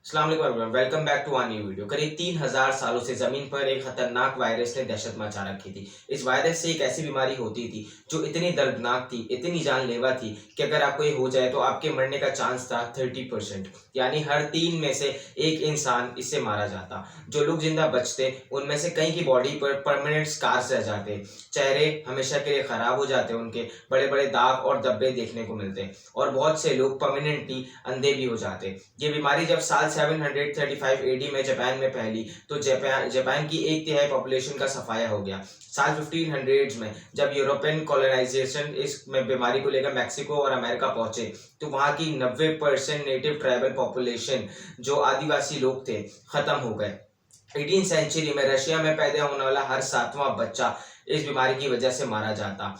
अस्सलाम वालेकुम, welcome back to our new video. करीब 3000 सालों से जमीन पर एक खतरनाक वायरस ने दहशत मचा रखी थी। इस वायरस से एक ऐसी बीमारी होती थी जो इतनी दर्दनाक थी, इतनी जानलेवा थी कि अगर आपको ये हो जाए तो आपके मरने का चांस था 30%। यानी हर 3 में से एक इंसान इससे मारा जाता। जो लोग जिंदा बचते उनमें से कई की बॉडी पर परमानेंट स्कार्स रह जाते, चेहरे हमेशा के लिए खराब हो जाते, उनके बड़े बड़े दाग और धब्बे देखने को मिलते और बहुत से लोग परमानेंटली अंधे भी हो जाते। ये बीमारी जब साल 735 एडी में जापान में फैली तो जापान की एक तिहाई पॉपुलेशन का सफाया हो गया। साल 1500 में जब यूरोपियन कॉलोनाइजेशन इस बीमारी को लेकर मैक्सिको और अमेरिका पहुंचे तो वहां की 90% नेटिव ट्राइबल पॉपुलेशन जो आदिवासी लोग थे खत्म हो गए। 18 सेंचुरी में रशिया में पैदा होने वाला हर 7वां बच्चा इस बीमारी की वजह से मारा जाता।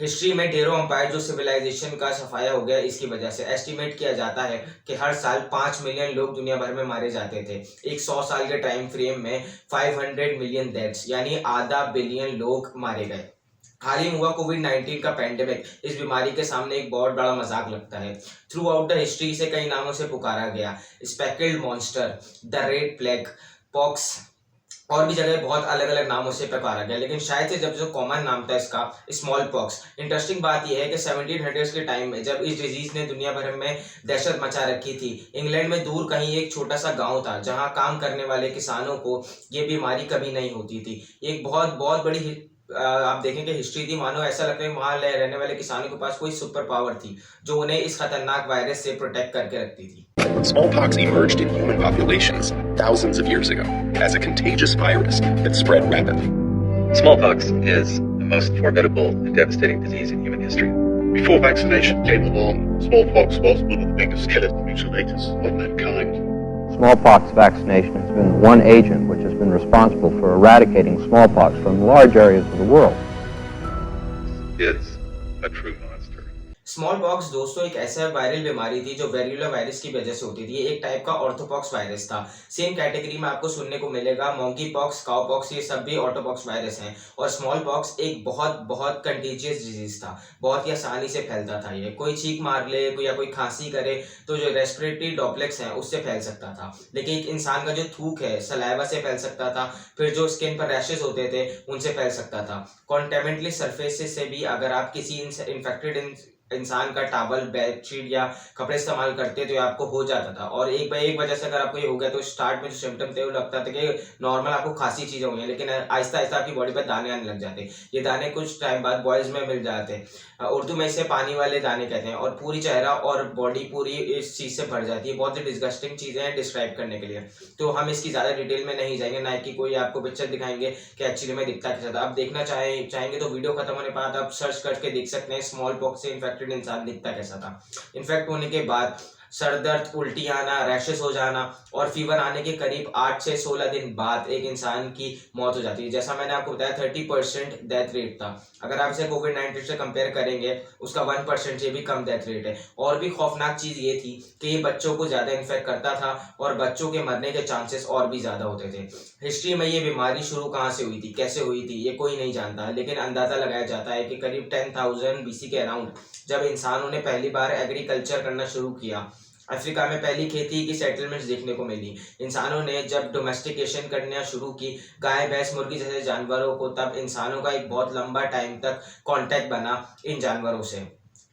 हिस्ट्री में ढेरों अंपायर जो सिविलाइजेशन का सफाया हो गया इसकी वजह से। एस्टिमेट किया जाता है कि हर साल 5 मिलियन लोग दुनिया भर में मारे जाते थे। एक 100 साल के टाइम फ्रेम में 500 मिलियन डेथ्स यानी आधा बिलियन लोग मारे गए। हाल ही में हुआ कोविड-19 का पैंडेमिक इस बीमारी के सामने एक बहुत बड़ा मजाक लगता है। थ्रू आउट द हिस्ट्री इसे कई नामों से पुकारा गया। Speckled monster, the red plague, pox और भी जगह बहुत अलग अलग नामों से पुकारा गया, लेकिन शायद से जब जो कॉमन नाम था इसका स्मॉल पॉक्स। इंटरेस्टिंग बात यह है कि 1700 के टाइम में जब इस डिजीज ने दुनिया भर में दहशत मचा रखी थी, इंग्लैंड में दूर कहीं एक छोटा सा गांव था जहां काम करने वाले किसानों को ये बीमारी कभी नहीं होती थी। एक बहुत बहुत बड़ी आप देखेंगे हिस्ट्री थी, मानो ऐसा लगता है वहां रहने वाले किसानों के पास कोई सुपर पावर थी जो उन्हें इस खतरनाक वायरस से प्रोटेक्ट करके रखती थी। Smallpox emerged in human populations thousands of years ago as a contagious virus that spread rapidly. Smallpox is the most formidable and devastating disease in human history. Before vaccination came along, smallpox was one of the biggest killer mutilators of mankind. Smallpox vaccination has been the one agent which has been responsible for eradicating smallpox from large areas of the world. It's a true monster. Small pox दोस्तों एक ऐसा viral बीमारी थी जो variola virus की वजह से होती थी। ये एक टाइप का ऑर्थोपॉक्स वायरस था। सेम कैटेगरी में आपको सुनने को मिलेगा मॉन्की पॉक्स, काउ पॉक्स, ये सब भी ऑर्थोपॉक्स वायरस हैं। और स्मॉल पॉक्स एक बहुत बहुत कंटीजियस डिजीज था, बहुत ही आसानी से फैलता था। ये कोई छींक मार ले या कोई खांसी करे तो जो रेस्पिरेटरी ड्रॉपलेट्स हैं उससे फैल सकता था, लेकिन एक इंसान का जो थूक है सलाइवा से फैल सकता था। फिर जो स्किन पर रैशेस होते थे उनसे फैल सकता था। कॉन्टेमिनेटली सरफेसेस से भी अगर आप किसी इन्फेक्टेड इंसान का टॉवल, बेडशीट या कपड़े इस्तेमाल करते तो आपको हो जाता था। और एक वजह से अगर आपको ये हो गया तो स्टार्ट में जो सिम्टम थे वो लगता था कि नॉर्मल आपको खांसी चीजें हुई हैं, लेकिन आहिस्ता आहिस्ता आपकी बॉडी पर दाने आने लग जाते। ये दाने कुछ टाइम बाद बॉयज में मिल जाते, उर्दू में इसे पानी वाले दाने कहते हैं। और पूरी चेहरा और बॉडी पूरी इस चीज से भर जाती है। बहुत ही डिस्गस्टिंग चीजें हैं डिस्क्राइब करने के लिए, तो हम इसकी ज्यादा डिटेल में नहीं जाएंगे, ना कि कोई आपको पिक्चर दिखाएंगे कि एक्चुअली में दिखता कैसा था। आप देखना चाहेंगे तो वीडियो खत्म होने के बाद आप सर्च करके देख सकते हैं स्मॉल पॉक्स से इन्फेक्टेड इंसान दिखता कैसा था। इन्फेक्ट होने के बाद सर दर्द, उल्टी आना, रैशेस हो जाना और फीवर आने के करीब 8 से 16 दिन बाद एक इंसान की मौत हो जाती है। जैसा मैंने आपको बताया 30% डेथ रेट था। अगर आप इसे कोविड-19 से कंपेयर करेंगे उसका 1% से भी कम डेथ रेट है। और भी खौफनाक चीज ये थी कि ये बच्चों को ज्यादा इन्फेक्ट करता था और बच्चों के मरने के चांसेस और भी ज्यादा होते थे। हिस्ट्री में ये बीमारी शुरू कहाँ से हुई थी, कैसे हुई थी, ये कोई नहीं जानता, लेकिन अंदाजा लगाया जाता है कि करीब 10,000 BC के अराउंड जब इंसानों ने पहली बार एग्रीकल्चर करना शुरू किया, अफ्रीका में पहली खेती की सेटलमेंट्स देखने को मिली। इंसानों ने जब डोमेस्टिकेशन करना शुरू की गाय, भैंस, मुर्गी जैसे जानवरों को, तब इंसानों का एक बहुत लंबा टाइम तक कांटेक्ट बना इन जानवरों से।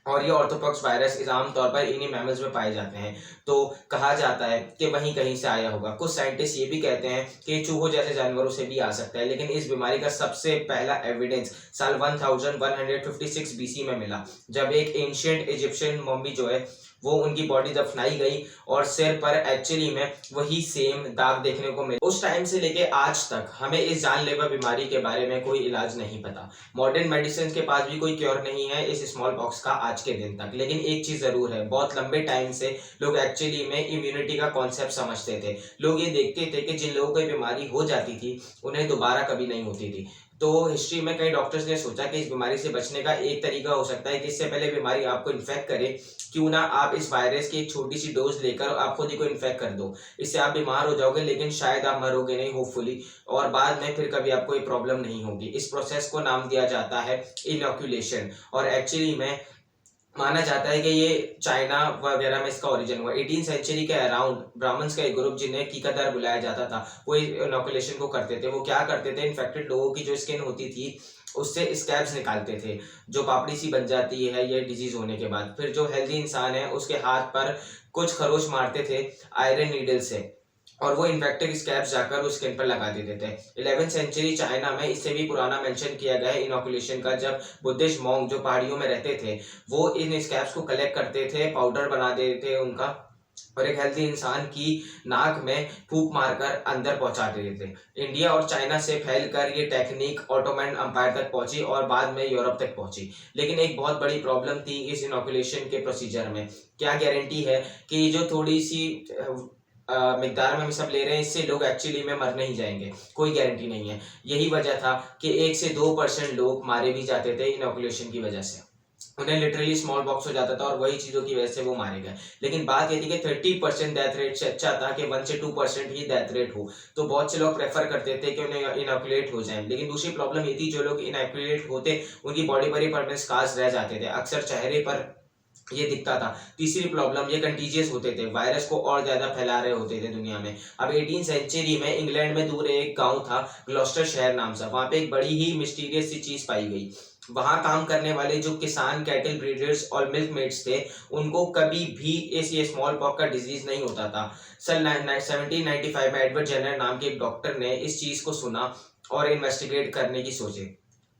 और ये ऑर्थोपॉक्स वायरस इस आमतौर पर इन्हीं मैमल्स में पाए जाते हैं, तो कहा जाता है कि वहीं कहीं से आया होगा। कुछ साइंटिस्ट ये भी कहते हैं कि चूहों जैसे जानवरों से भी आ सकता है, लेकिन इस बीमारी का सबसे पहला एविडेंस साल 1156 BC में मिला, जब एक एंशिएंट इजिप्शियन मम्मी जो है वो उनकी बॉडी दफनाई गई और सिर पर एक्चुअली में वही सेम दाग देखने को मिले। उस टाइम से लेके आज तक हमें इस जानलेवा बीमारी के बारे में कोई इलाज नहीं पता। मॉडर्न मेडिसिन के पास भी कोई क्योर नहीं है इस स्मॉल पॉक्स का आज के दिन तक, लेकिन एक चीज जरूर है, बहुत लंबे टाइम से लोग एक्चुअली में इम्यूनिटी का कॉन्सेप्ट समझते थे। लोग ये देखते थे कि जिन लोगों को बीमारी हो जाती थी उन्हें दोबारा कभी नहीं होती थी। तो हिस्ट्री में कई डॉक्टर्स ने सोचा कि इस बीमारी से बचने का एक तरीका हो सकता है कि इससे पहले बीमारी आपको इन्फेक्ट करे, क्यों ना आप इस वायरस की एक छोटी सी डोज लेकर आप खुद ही को इन्फेक्ट कर दो। इससे आप बीमार हो जाओगे, लेकिन शायद आप मरोगे नहीं होपफुली, और बाद में फिर कभी आपको ये प्रॉब्लम नहीं होगी। इस प्रोसेस को नाम दिया जाता है इनॉक्यूलेशन। और एक्चुअली में माना जाता है कि ये चाइना वगैरह में इसका ओरिजिन हुआ। 18 सेंचुरी के अराउंड ब्राह्मण्स का एक ग्रुप जिन्हें कीकादार बुलाया जाता था, वो इनोकुलेशन को करते थे। वो क्या करते थे, इन्फेक्टेड लोगों की जो स्किन होती थी उससे स्कैब्स निकालते थे जो पापड़ी सी बन जाती है ये डिजीज होने के बाद। फिर जो हेल्दी इंसान है उसके हाथ पर कुछ खरोच मारते थे आयरन नीडल से, और वो इन्फेक्टेड स्कैब्स जाकर उस स्किन पर लगा देते थे। 11th सेंचुरी चाइना में इससे भी पुराना मेंशन किया गया है इनोकुलेशन का, जब बुद्धिस्ट मॉन्क जो पहाड़ियों में रहते थे वो इन स्कैब्स को कलेक्ट करते थे, पाउडर बना देते थे उनका, और एक हेल्दी इंसान की नाक में फूंक मारकर अंदर पहुंचा देते थे। इंडिया और चाइना से फैलकर ये टेक्निक ऑटोमन अंपायर तक पहुंची और बाद में यूरोप तक पहुंची। लेकिन एक बहुत बड़ी प्रॉब्लम थी इस इनोकुलेशन के प्रोसीजर में। क्या गारंटी है कि जो थोड़ी सी मिकदार में हम सब ले रहे हैं इससे लोग एक्चुअली में मर नहीं जाएंगे? कोई गारंटी नहीं है। यही वजह था कि 1 से 2% लोग मारे भी जाते थे इनोकुलेशन की वजह से, उन्हें लिटरली स्मॉल बॉक्स हो जाता था और वही चीज़ों की वजह से वो मारे गए। लेकिन बात ये थी कि 30% डेथ रेट से अच्छा था कि 1 से 2% ही डेथ रेट हो, तो बहुत से लोग प्रेफर करते थे कि उन्हें इनोकुलेट हो जाए। लेकिन दूसरी प्रॉब्लम ये थी, जो लोग इनोकुलेट होते उनकी बॉडी पर ही परमानेंट स्कार्स रह जाते थे, अक्सर चेहरे पर ये दिखता था। तीसरी प्रॉब्लम, ये कंटीजियस होते थे, वायरस को और ज्यादा फैला रहे होते थे दुनिया में। अब 18 सेंचुरी में इंग्लैंड में दूर एक गांव था ग्लॉस्टर शहर नाम से, वहां पे एक बड़ी ही मिस्टीरियस सी चीज पाई गई। वहां काम करने वाले जो किसान, कैटल ब्रीडर्स और मिल्क मेड्स थे उनको कभी भी ये स्मॉल पॉक्स का डिजीज नहीं होता था। सन 1795 में एडवर्ड जेनर नाम के एक डॉक्टर ने इस चीज को सुना और इन्वेस्टिगेट करने की सोचे।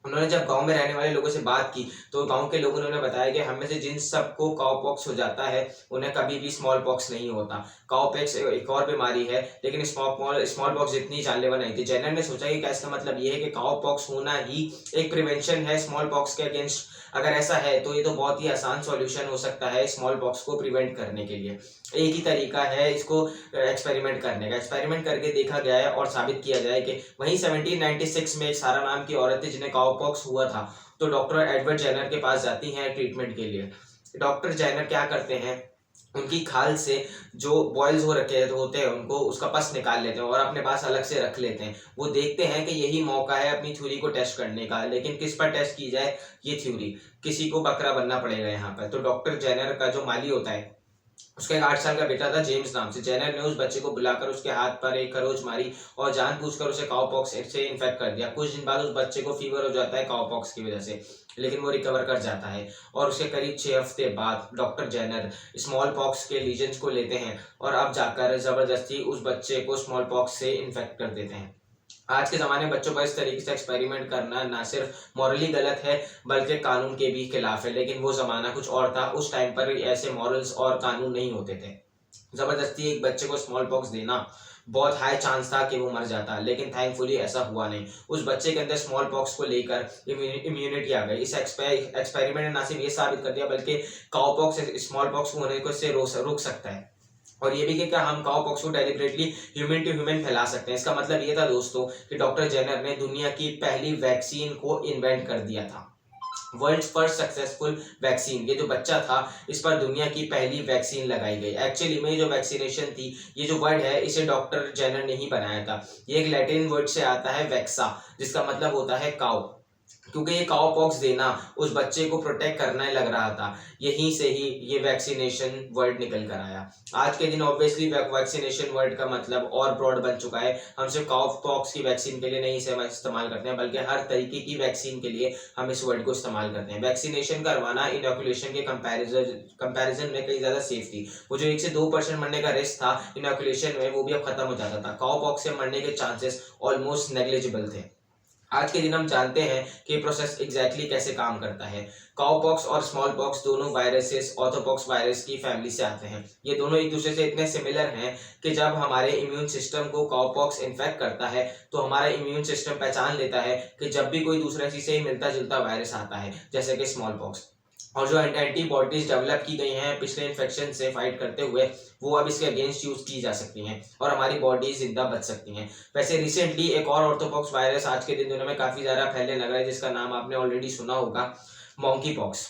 उन्होंने जब गांव में रहने वाले लोगों से बात की तो गांव के लोगों ने उन्हें बताया कि हम में से जिन सबको काउ पॉक्स हो जाता है उन्हें कभी भी स्मॉल पॉक्स नहीं होता। काउ पॉक्स एक और बीमारी है लेकिन स्मॉल पॉक्स जितनी जानलेवा नहीं थी। जेनर ने सोचा कि क्या इसका मतलब ये है कि काउ पॉक्स होना ही एक प्रिवेंशन है स्मॉल पॉक्स के अगेंस्ट? अगर ऐसा है तो ये तो बहुत ही आसान सॉल्यूशन हो सकता है स्मॉल पॉक्स को प्रिवेंट करने के लिए। एक ही तरीका है इसको एक्सपेरिमेंट करने का। एक्सपेरिमेंट करके देखा गया है और साबित किया जाए कि वहीं 1796 में एक सारा नाम की औरत थी जिन्हें काउ पॉक्स हुआ था, तो डॉक्टर एडवर्ड जेनर के पास जाती हैं ट्रीटमेंट के लिए। डॉक्टर जेनर क्या करते हैं, उनकी खाल से जो बॉयल्स हो रखे होते हैं उनको उसका पस निकाल लेते हैं और अपने पास अलग से रख लेते हैं। वो देखते हैं कि यही मौका है अपनी थ्योरी को टेस्ट करने का, लेकिन किस पर टेस्ट की जाए ये थ्योरी? किसी को बकरा बनना पड़ेगा यहाँ पर। तो डॉक्टर जेनर का जो माली होता है उसका एक 8 साल का बेटा था जेम्स नाम से। जेनर ने उस बच्चे को बुलाकर उसके हाथ पर एक खरोच मारी और जानबूझकर उसे काउपॉक्स से इन्फेक्ट कर दिया। कुछ दिन बाद उस बच्चे को फीवर हो जाता है काउपॉक्स की वजह से, लेकिन वो रिकवर कर जाता है और उसके करीब 6 हफ्ते बाद डॉक्टर जेनर स्मॉल पॉक्स के लीजेंस को लेते हैं और अब जाकर जबरदस्ती उस बच्चे को स्मॉल पॉक्स से इन्फेक्ट कर देते हैं। आज के ज़माने में बच्चों पर इस तरीके से एक्सपेरिमेंट करना ना सिर्फ मॉरली गलत है बल्कि कानून के भी खिलाफ है। लेकिन वो ज़माना कुछ और था, उस टाइम पर ऐसे मॉरल्स और कानून नहीं होते थे। ज़बरदस्ती एक बच्चे को स्मॉल पॉक्स देना, बहुत हाई चांस था कि वो मर जाता, लेकिन थैंकफुली ऐसा हुआ नहीं। उस बच्चे के अंदर स्मॉल पॉक्स को लेकर इम्यूनिटी आ गई। इस एक्सपेरिमेंट ने ना सिर्फ ये साबित कर दिया बल्कि काउपॉक्स स्मॉल पॉक्स होने को से रोक सकता है, और ये भी कि क्या हम काउ पॉक्स को डेलिबरेटली ह्यूमन टू ह्यूमन फैला सकते हैं। इसका मतलब ये था दोस्तों कि डॉक्टर जेनर ने दुनिया की पहली वैक्सीन को इन्वेंट कर दिया था। वर्ल्ड फर्स्ट सक्सेसफुल वैक्सीन, ये जो बच्चा था इस पर दुनिया की पहली वैक्सीन लगाई गई। एक्चुअली में जो वैक्सीनेशन थी, ये जो वर्ड है इसे डॉक्टर जेनर ने ही बनाया था। ये एक लैटिन वर्ड से आता है वैक्सा, जिसका मतलब होता है काउ, क्योंकि ये काउ पॉक्स देना उस बच्चे को प्रोटेक्ट करना लग रहा था। यहीं से ही ये वैक्सीनेशन वर्ड निकल कर आया। आज के दिन ऑब्वियसली वैक्सीनेशन वर्ड का मतलब और ब्रॉड बन चुका है। हम सिर्फ काउ पॉक्स की वैक्सीन के लिए नहीं इसे इस्तेमाल करते हैं बल्कि हर तरीके की वैक्सीन के लिए हम इस वर्ड को इस्तेमाल करते हैं। वैक्सीनेशन करवाना इनोकुलेशन के कंपैरिजन में कहीं ज़्यादा सेफ थी। वो जो 1 से 2% मरने का रिस्क था इनोकुलेशन में, वो भी अब खत्म हो जाता था। काउ पॉक्स से मरने के चांसेस ऑलमोस्ट नेग्लिजिबल थे। आज के दिन हम जानते हैं कि प्रोसेस एग्जैक्टली कैसे काम करता है। काउ पॉक्स और स्मॉल पॉक्स दोनों वायरसेस ऑर्थोपॉक्स वायरस की फैमिली से आते हैं। ये दोनों एक दूसरे से इतने सिमिलर हैं कि जब हमारे इम्यून सिस्टम को काउ पॉक्स इन्फेक्ट करता है तो हमारा इम्यून सिस्टम पहचान लेता है कि जब भी कोई दूसरे चीज से ही मिलता जुलता वायरस आता है जैसे कि स्मॉल पॉक्स, और जो एंटीबॉडीज डेवलप की गई हैं पिछले इन्फेक्शन से फाइट करते हुए, वो अब इसके अगेंस्ट यूज की जा सकती हैं और हमारी बॉडी जिंदा बच सकती हैं। वैसे रिसेंटली एक और ऑर्थोपॉक्स वायरस आज के दिन दुनिया में काफ़ी ज़्यादा फैलने लगा है जिसका नाम आपने ऑलरेडी सुना होगा, मॉन्की पॉक्स।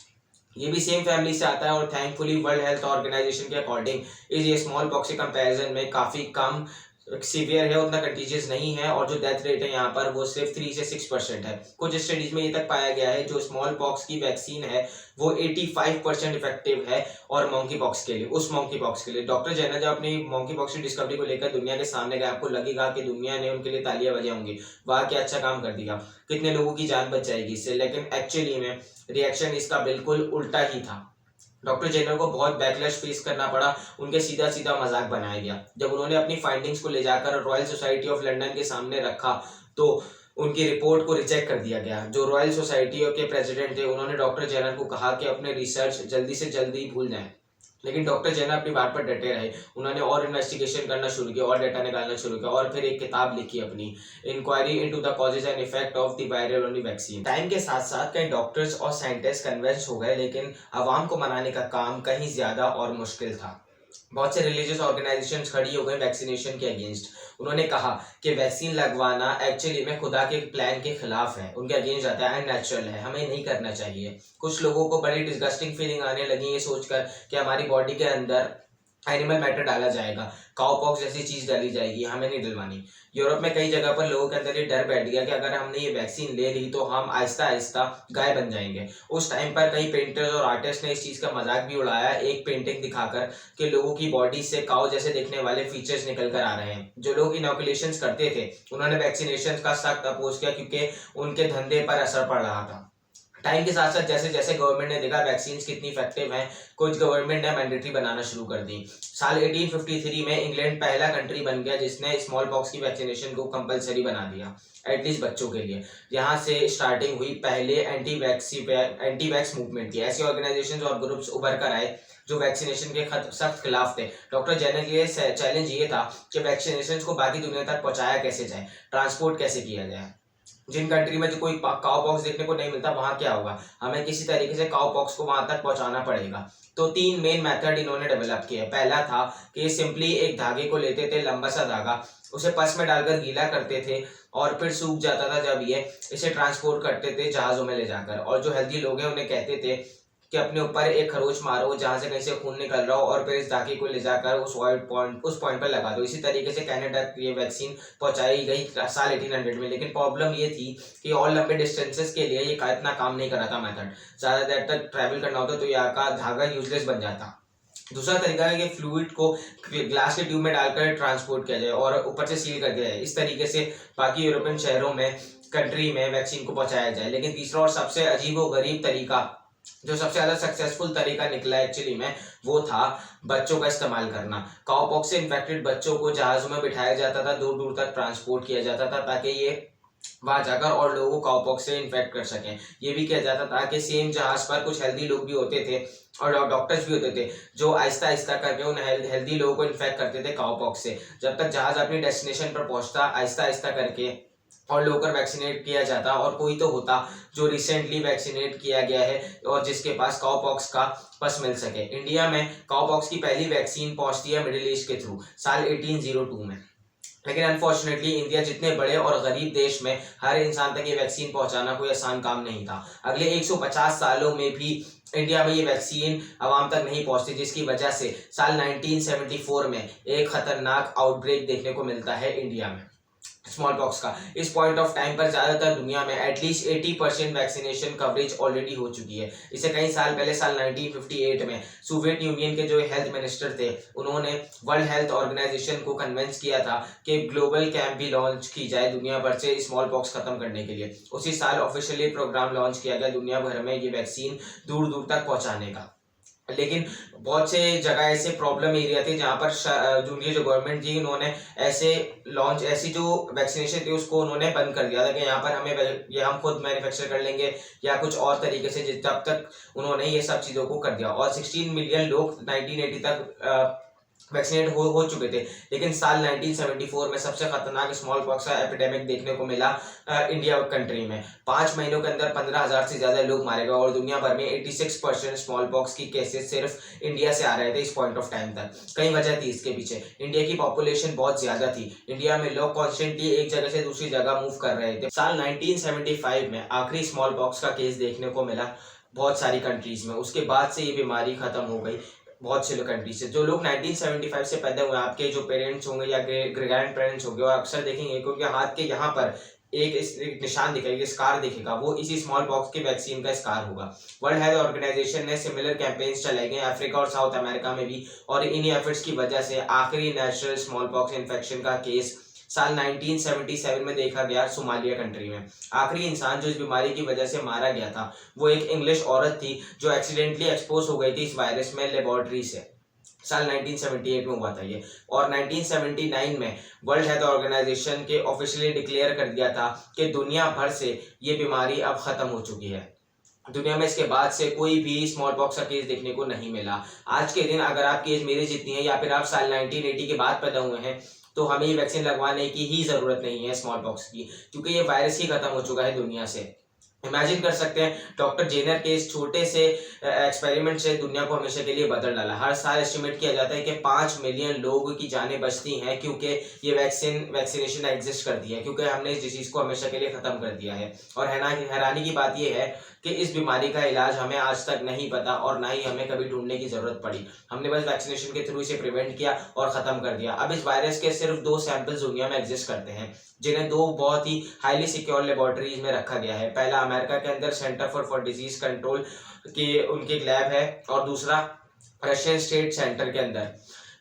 ये भी सेम फैमिली से आता है और थैंकफुली वर्ल्ड हेल्थ ऑर्गेनाइजेशन के अकॉर्डिंग ये स्मॉल पॉक्स के कंपैरिजन में काफ़ी कम सीवियर है, उतना कंटीजियस नहीं है, और जो डेथ रेट है यहाँ पर वो सिर्फ 3 से 6% है। कुछ स्टडीज में ये तक पाया गया है जो स्मॉल पॉक्स की वैक्सीन है वो 85% इफेक्टिव है, और मंकी पॉक्स के लिए, उस मंकी पॉक्स के लिए डॉक्टर जेनर जब अपनी मंकी पॉक्स की डिस्कवरी को लेकर दुनिया के सामने गए, आपको लगेगा कि दुनिया ने उनके लिए तालियां बजाई होंगी, वाह क्या अच्छा काम कर दिया, कितने लोगों की जान बच जाएगी इससे। लेकिन एक्चुअली में रिएक्शन इसका बिल्कुल उल्टा ही था। डॉक्टर जेनर को बहुत बैकलैश फेस करना पड़ा, उनके सीधा सीधा मजाक बनाया गया। जब उन्होंने अपनी फाइंडिंग्स को ले जाकर रॉयल सोसाइटी ऑफ लंदन के सामने रखा तो उनकी रिपोर्ट को रिजेक्ट कर दिया गया। जो रॉयल सोसाइटी के प्रेसिडेंट थे उन्होंने डॉक्टर जेनर को कहा कि अपने रिसर्च जल्दी से जल्दी भूल जाएं, लेकिन डॉक्टर जेनर अपनी बात पर डटे रहे। उन्होंने और इन्वेस्टिगेशन करना शुरू किया और डेटा निकालना शुरू किया, और फिर एक किताब लिखी अपनी, inquiry into the causes and effect of the viral only vaccine. Time के साथ साथ कई डॉक्टर्स और साइंटिस्ट कन्विंस हो गए, लेकिन आवाम को मनाने का काम कहीं ज्यादा और मुश्किल था। बहुत से रिलीजियस ऑर्गेनाइजेशंस खड़ी हो गए वैक्सीनेशन के अगेंस्ट। उन्होंने कहा कि वैक्सीन लगवाना एक्चुअली में खुदा के प्लान के खिलाफ है, उनके अगेंस्ट जाता है, अननेचुरल है, हमें नहीं करना चाहिए। कुछ लोगों को बड़ी डिस्गस्टिंग फीलिंग आने लगी ये सोचकर कि हमारी बॉडी के अंदर एनिमल मैटर डाला जाएगा, काउपॉक्स जैसी चीज डाली जाएगी, हमें नहीं डलवानी। यूरोप में कई जगह पर लोगों के अंदर ये डर बैठ गया कि अगर हमने ये वैक्सीन ले ली तो हम आहिस्ता आहिस्ता गाय बन जाएंगे। उस टाइम पर कई पेंटर्स और आर्टिस्ट ने इस चीज का मजाक भी उड़ाया, एक पेंटिंग दिखाकर कि लोगों की बॉडी से काउ जैसे दिखने वाले फीचर्स निकल कर आ रहे हैं। जो लोग इनोकुलेशंस करते थे उन्होंने वैक्सीनेशन का सख्त अपोज किया क्योंकि उनके धंधे पर असर पड़ रहा था। टाइम के साथ साथ जैसे जैसे गवर्नमेंट ने देखा वैक्सीन कितनी इफेक्टिव हैं, कुछ गवर्नमेंट ने मैंडेटरी बनाना शुरू कर दी। साल 1853 में इंग्लैंड पहला कंट्री बन गया जिसने स्मॉल पॉक्स की वैक्सीनेशन को कंपलसरी बना दिया, एटलीस्ट बच्चों के लिए। यहाँ से स्टार्टिंग हुई पहले एंटी वैक्स मूवमेंट की। ऐसे ऑर्गेनाइजेशन और ग्रुप्स उभर कर आए जो वैक्सीनेशन के सख्त खिलाफ थे। डॉक्टर जेनर के लिए चैलेंज ये था कि वैक्सीनेशन को बाकी दुनिया तक पहुंचाया कैसे जाए, ट्रांसपोर्ट कैसे किया जाए। जिन कंट्री में जो कोई काउ पॉक्स देखने को नहीं मिलता वहां क्या होगा, हमें किसी तरीके से काउ पॉक्स को वहां तक पहुंचाना पड़ेगा। तो 3 मेन मेथड इन्होंने डेवलप किए। पहला था कि सिंपली एक धागे को लेते थे, लंबा सा धागा, उसे पस में डालकर गीला करते थे और फिर सूख जाता था जब ये इसे ट्रांसपोर्ट करते थे जहाजों में ले जाकर। और जो हेल्दी लोग हैं उन्हें कहते थे कि अपने ऊपर एक खरोच मारो जहां से कहीं से खून निकल रहा हो और फिर इस धागे को ले जाकर उस पॉइंट पर लगा दो। इसी तरीके से कनाडा ये वैक्सीन पहुंचाई गई साल 1800 में। लेकिन प्रॉब्लम ये थी कि और लंबे डिस्टेंसेस के लिए ये इतना काम नहीं कर रहा था मेथड। ज़्यादा देर तक ट्रैवल करना होता तो यहाँ का धागा यूजलेस बन जाता। दूसरा तरीका है कि फ्लूइड को ग्लास के ट्यूब में डालकर ट्रांसपोर्ट किया जाए और ऊपर से सील कर दिया जाए। इस तरीके से बाकी यूरोपियन शहरों में, कंट्री में वैक्सीन को पहुंचाया जाए। लेकिन तीसरा और सबसे अजीब व गरीब तरीका, जो सबसे ज्यादा सक्सेसफुल तरीका निकला एक्चुअली में, वो था बच्चों का इस्तेमाल करना। काउपॉक्स से इन्फेक्टेड बच्चों को जहाजों में बिठाया जाता था, दूर दूर तक ट्रांसपोर्ट किया जाता था ताकि ये वहां जाकर और लोगों को काउपॉक्स से इन्फेक्ट कर सकें। ये भी किया जाता था कि सेम जहाज पर कुछ हेल्दी लोग भी होते थे और डॉक्टर्स भी होते थे जो आहिस्ता आहिस्ता करके उन हेल्दी लोगों को इन्फेक्ट करते थे काउपॉक्स से। जब तक जहाज अपनी डेस्टिनेशन पर पहुंचता, आहिस्ता आहिस्ता करके और लोगों को वैक्सीनेट किया जाता। और कोई तो होता जो रिसेंटली वैक्सीनेट किया गया है और जिसके पास काउपॉक्स का पस मिल सके। इंडिया में काउपॉक्स की पहली वैक्सीन पहुंचती है मिडिल ईस्ट के थ्रू साल 1802 में। लेकिन अनफॉर्चुनेटली इंडिया जितने बड़े और गरीब देश में हर इंसान तक ये वैक्सीन पहुंचाना कोई आसान काम नहीं था। अगले 150 सालों में भी इंडिया में ये वैक्सीन आवाम तक नहीं पहुंचती, जिसकी वजह से साल 1974 में एक खतरनाक आउटब्रेक देखने को मिलता है इंडिया में स्मॉल पॉक्स का। इस पॉइंट ऑफ टाइम पर ज्यादातर दुनिया में एटलीस्ट 80% वैक्सीनेशन कवरेज ऑलरेडी हो चुकी है। इससे कई साल पहले साल 1958 में सोवियत यूनियन के जो हेल्थ मिनिस्टर थे उन्होंने वर्ल्ड हेल्थ ऑर्गेनाइजेशन को कन्विंस किया था कि ग्लोबल कैंप भी लॉन्च की जाए दुनिया भर से स्मॉल पॉक्स खत्म करने के लिए। उसी साल ऑफिशियली प्रोग्राम लॉन्च किया गया दुनिया भर में ये वैक्सीन दूर दूर तक पहुंचाने का। लेकिन बहुत से जगह ऐसे प्रॉब्लम एरिया थे जहाँ पर जो गवर्नमेंट थी उन्होंने ऐसी जो वैक्सीनेशन थी उसको उन्होंने बंद कर दिया था कि यहाँ पर ये हम खुद मैन्युफैक्चर कर लेंगे या कुछ और तरीके से, जब तक उन्होंने ये सब चीज़ों को कर दिया। और 16 मिलियन लोग 1980 तक वैक्सीनेट हो चुके थे। लेकिन साल 1974 में सबसे खतरनाक स्मॉल पॉक्स का एपिडेमिक देखने को मिला इंडिया कंट्री में। 5 महीनों के अंदर 15,000 से ज्यादा लोग मारे गए और दुनिया भर में 86% स्मॉल पॉक्स की केसेस सिर्फ इंडिया से आ रहे थे इस पॉइंट ऑफ टाइम तक। कई वजह थी इसके पीछे। इंडिया की पॉपुलेशन बहुत ज्यादा थी, इंडिया में लोग कॉन्स्टेंटली एक जगह से दूसरी जगह मूव कर रहे थे। साल 1975 में आखिरी स्मॉल पॉक्स का केस देखने को मिला बहुत सारी कंट्रीज में। उसके बाद से ये बीमारी खत्म हो गई। बहुत से कंट्री से। जो लोग 1975 से पैदा हुए, आपके जो पेरेंट्स होंगे या ग्रैंड पेरेंट्स होंगे, वो अक्सर देखेंगे क्योंकि हाथ के यहाँ पर एक निशान दिखेगा, स्कार दिखेगा, वो इसी स्मॉल पॉक्स की वैक्सीन का स्कार होगा। वर्ल्ड हेल्थ ऑर्गेनाइजेशन ने सिमिलर कैंपेन्स चलाए गए अफ्रीका और साउथ अमेरिका में भी, और इन्हीं एफर्ट्स की वजह से आखिरी नेचुरल स्मॉल पॉक्स इन्फेक्शन का केस साल 1977 में देखा गया सोमालिया कंट्री में। आखिरी इंसान जो इस बीमारी की वजह से मारा गया था वो एक इंग्लिश औरत थी जो एक्सीडेंटली एक्सपोज हो गई थी इस वायरस में लेबोरेटरी से। साल 1978 में हुआ था ये, और 1979 में वर्ल्ड हेल्थ ऑर्गेनाइजेशन के ऑफिशियली डिक्लेयर कर दिया था कि दुनिया भर से ये बीमारी अब खत्म हो चुकी है। दुनिया में इसके बाद से कोई भी स्मॉल पॉक्स का केस देखने को नहीं मिला। आज के दिन अगर आपकी एज मेरी जितनी है या फिर आप साल 1980 के बाद पैदा हुए हैं तो हमें ये वैक्सीन लगवाने की ही ज़रूरत नहीं है स्मॉल पॉक्स की, क्योंकि ये वायरस ही खत्म हो चुका है दुनिया से। इमेजिन कर सकते हैं डॉक्टर जेनर के इस छोटे से एक्सपेरिमेंट से दुनिया को हमेशा के लिए बदल डाला। हर साल एस्टिमेट किया जाता है कि 5 मिलियन लोगों की जानें बचती हैं क्योंकि ये वैक्सीनेशन एग्जिस्ट करती है, क्योंकि हमने इस डिजीज़ को हमेशा के लिए ख़त्म कर दिया है। और हैरानी की बात यह है कि इस बीमारी का इलाज हमें आज तक नहीं पता और ना ही हमें कभी ढूंढने की ज़रूरत पड़ी। हमने बस वैक्सीनेशन के थ्रू इसे प्रिवेंट किया और ख़त्म कर दिया। अब इस वायरस के सिर्फ 2 सैंपल्स दुनिया में एग्जिस्ट करते हैं, जिन्हें 2 बहुत ही हाईली सिक्योर लेबोरेटरीज में रखा गया है। पहला अमेरिका के अंदर सेंटर फॉर डिजीज कंट्रोल की उनकी एक लैब है, और दूसरा रशियन स्टेट सेंटर के अंदर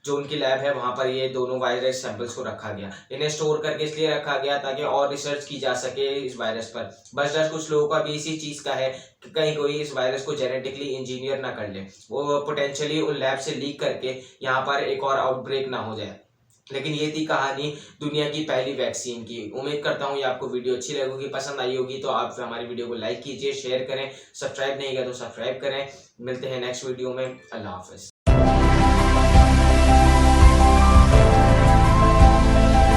जो उनकी लैब है वहाँ पर ये दोनों वायरस सैंपल्स को रखा गया। इन्हें स्टोर करके इसलिए रखा गया ताकि और रिसर्च की जा सके इस वायरस पर। बस डर कुछ लोगों का भी इसी चीज़ का है कि कहीं कोई इस वायरस को जेनेटिकली इंजीनियर ना कर ले, वो पोटेंशियली उन लैब से लीक करके यहाँ पर एक और आउटब्रेक ना हो जाए। लेकिन ये थी कहानी दुनिया की पहली वैक्सीन की। उम्मीद करता हूँ ये आपको वीडियो अच्छी लगेगी, पसंद आई होगी। तो आप हमारी वीडियो को लाइक कीजिए, शेयर करें, सब्सक्राइब नहीं किया तो सब्सक्राइब करें। मिलते हैं नेक्स्ट वीडियो में। अल्लाह हाफिज़।